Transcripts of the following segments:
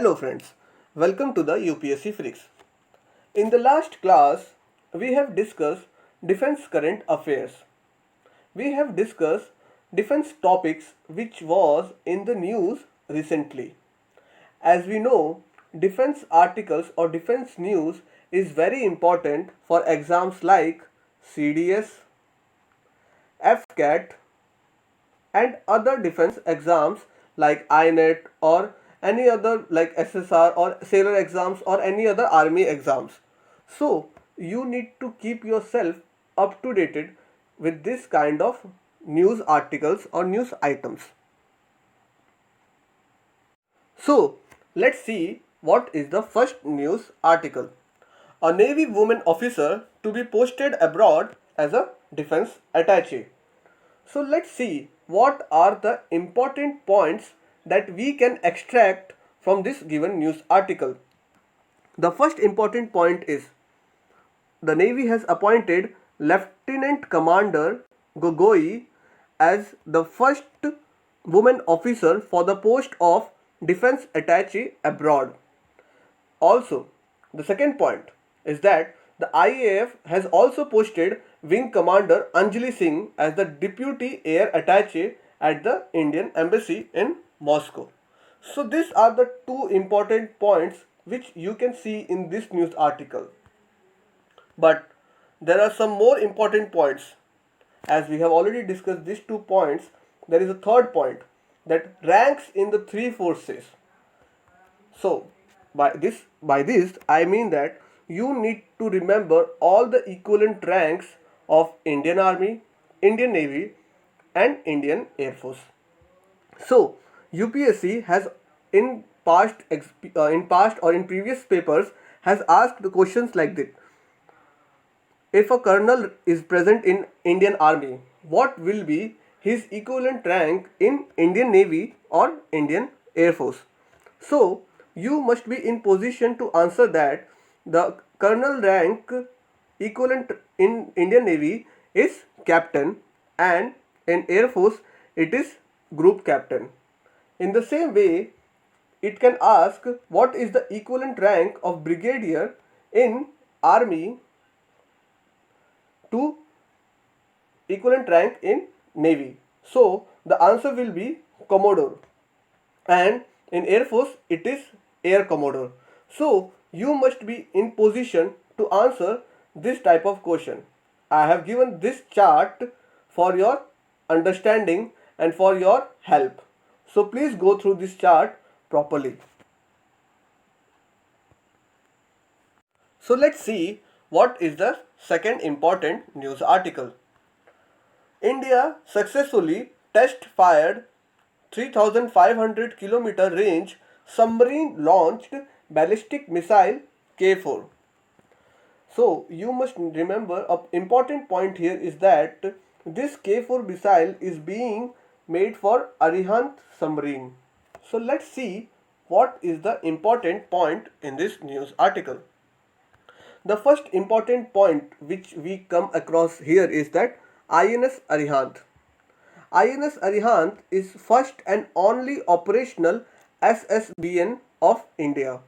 Hello friends, welcome to the UPSC Freaks. In the last class, we have discussed defense current affairs. We have discussed defense topics which was in the news recently. As we know, defense articles or defense news is very important for exams like CDS, FCAT and other defense exams like INET or any other like SSR or sailor exams or any other army exams. So you need to keep yourself up to date with this kind of news articles or news items. So let's see what is the first news article. A Navy woman officer to be posted abroad as a defense attaché. So let's see what are the important points that we can extract from this given news article. The first important point is the Navy has appointed Lieutenant Commander Gogoi as the first woman officer for the post of defense attaché abroad. Also, the second point is that the IAF has also posted Wing Commander Anjali Singh as the Deputy Air Attaché at the Indian Embassy in Moscow. So these are the two important points which you can see in this news article. But there are some more important points. As we have already discussed these 2 points, there is a third point that ranks in the three forces. So by this I mean that you need to remember all the equivalent ranks of Indian Army, Indian Navy and Indian Air Force. So UPSC has in past or in previous papers has asked the questions like this. If a colonel is present in Indian Army, what will be his equivalent rank in Indian Navy or Indian Air Force? So you must be in position to answer that the colonel rank equivalent in Indian Navy is captain and in Air Force it is group captain. In the same way, it can ask what is the equivalent rank of brigadier in army to equivalent rank in navy. So the answer will be commodore, and in air force it is air commodore. So you must be in position to answer this type of question. I have given this chart for your understanding and for your help. So please go through this chart properly. So let's see what is the second important news article. India successfully test fired 3500 kilometer range submarine launched ballistic missile K4. So you must remember an important point here is that this K4 missile is being made for Arihant submarine. So let's see what is the important point in this news article. The first important point which we come across here is that INS Arihant. INS Arihant is first and only operational SSBN of India.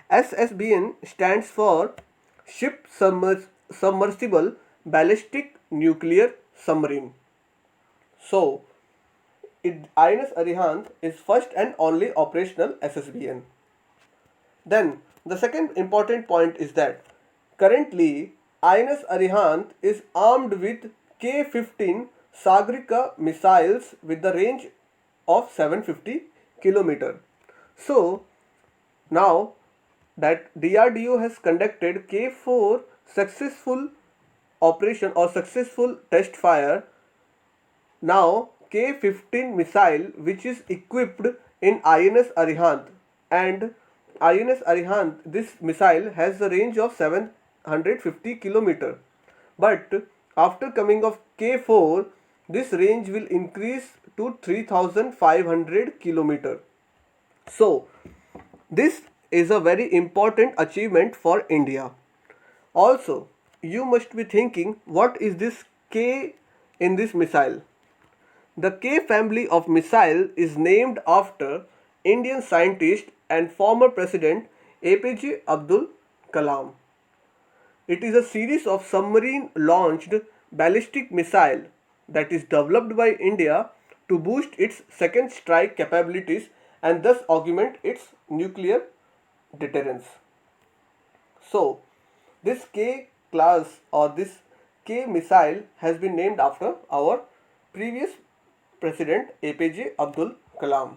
SSBN stands for Ship Submersible Ballistic Nuclear Submarine. So, INS Arihant is first and only operational SSBN. Then, the second important point is that currently INS Arihant is armed with K-15 Sagarika missiles with the range of 750 km. So, now that DRDO has conducted K4 successful operation or successful test fire, now K-15 missile which is equipped in INS Arihant, and INS Arihant, this missile has the range of 750 km. But after coming of K4, this range will increase to 3500 km. So this is a very important achievement for India. Also, you must be thinking what is this K in this missile? The K family of missile is named after Indian scientist and former President APJ Abdul Kalam. It is a series of submarine launched ballistic missile that is developed by India to boost its second strike capabilities and thus augment its nuclear deterrence. So, this K class or this K missile has been named after our previous President APJ Abdul Kalam.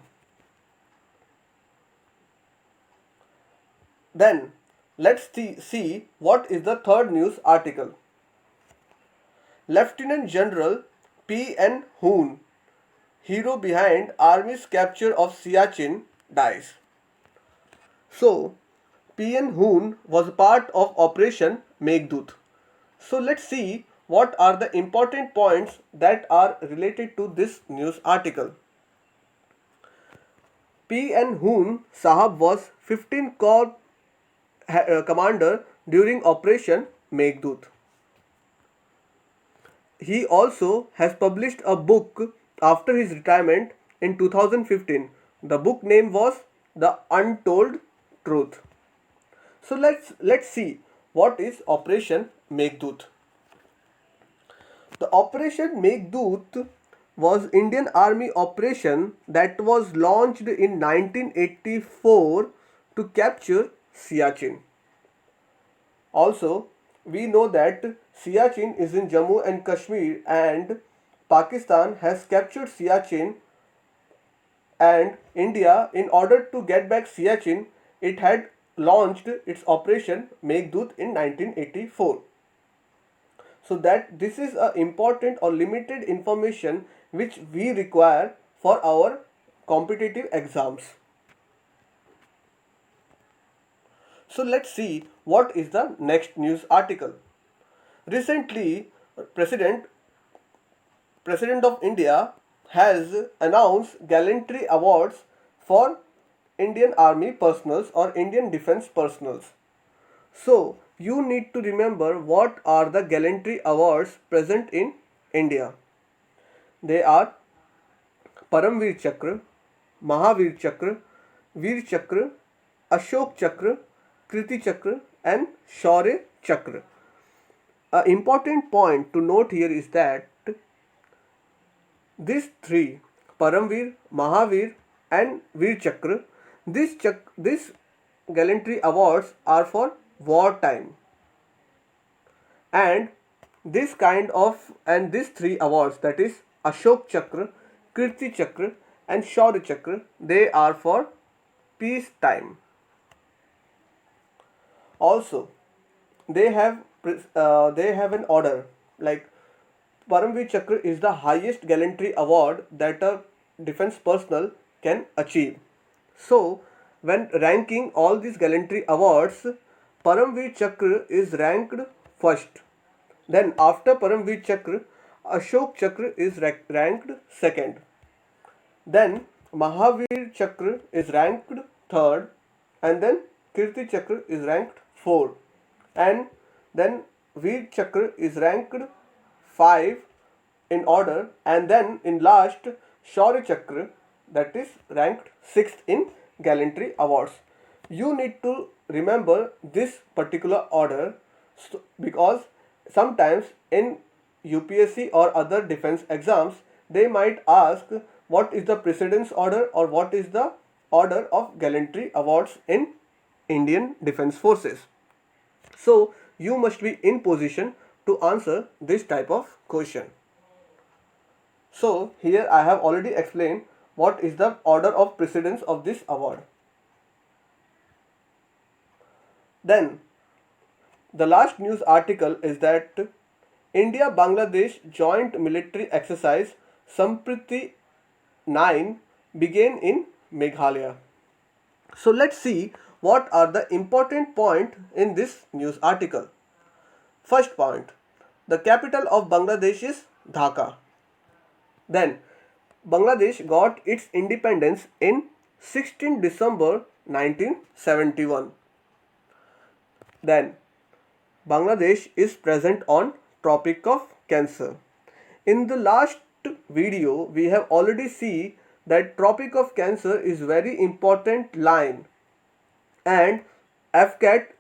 Then let's see what is the third news article. Lieutenant General P.N. Hoon, hero behind Army's capture of Siachen, dies. So, P.N. Hoon was part of Operation Meghdut. So, let's see what are the important points that are related to this news article. P.N. Hoon Sahab was 15th Corps commander during Operation Meghdut. He also has published a book after his retirement in 2015. The book name was The Untold Truth. So let's see what is Operation Meghdut. The Operation Meghdut was Indian Army operation that was launched in 1984 to capture Siachen. Also, we know that Siachen is in Jammu and Kashmir and Pakistan has captured Siachen, and India, in order to get back Siachen, it had launched its operation Meghdut in 1984. So that this is a important or limited information which we require for our competitive exams. So let's see what is the next news article. Recently, President of India has announced gallantry awards for Indian Army personals or Indian defense personals. So you need to remember what are the gallantry awards present in India. They are Paramveer Chakra, Mahavir Chakra, Veer Chakra, Ashok Chakra, Kriti Chakra and Shaurya Chakra. An important point to note here is that these three, Paramveer, Mahavir and Veer Chakra, these gallantry awards are for wartime. And these three awards, that is Ashok Chakra, Kirti Chakra and Shaurya Chakra, they are for peacetime. Also, they have an order like Paramveer Chakra is the highest gallantry award that a defense personnel can achieve. So, when ranking all these gallantry awards, Paramveer Chakra is ranked first. Then after Paramveer Chakra, Ashok Chakra is ranked second. Then Mahavir Chakra is ranked third, and then Kirti Chakra is ranked fourth, and then Veer Chakra is ranked 5 in order, and then in last Shaurya Chakra, that is ranked 6th in gallantry awards. You need to remember this particular order because sometimes in UPSC or other defense exams they might ask what is the precedence order or what is the order of gallantry awards in Indian Defense Forces. So you must be in position to answer this type of question. So here I have already explained what is the order of precedence of this award. Then the last news article is that India-Bangladesh joint military exercise Sampriti 9 began in Meghalaya. So let's see what are the important points in this news article. First point, the capital of Bangladesh is Dhaka. Then Bangladesh got its independence in 16 December 1971. Then Bangladesh is present on Tropic of Cancer. In the last video we have already seen that Tropic of Cancer is very important line And FCAT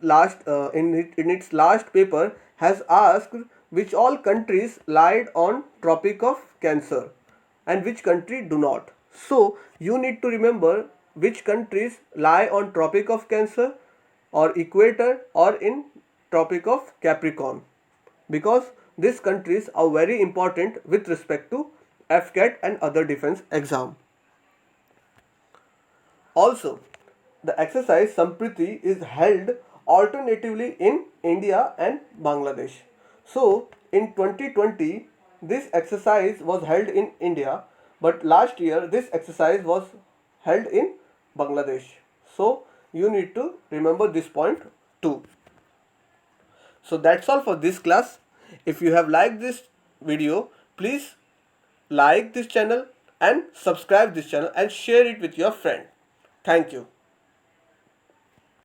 in its last paper has asked which all countries lied on Tropic of Cancer and which country do not. So you need to remember which countries lie on Tropic of Cancer or Equator or in Tropic of Capricorn, because these countries are very important with respect to FCAT and other defense exam. Also, the exercise Sampriti is held alternatively in India and Bangladesh. So, in 2020, this exercise was held in India, but last year this exercise was held in Bangladesh. So, you need to remember this point too. So that's all for this class. If you have liked this video, please like this channel and subscribe this channel and share it with your friend. Thank you.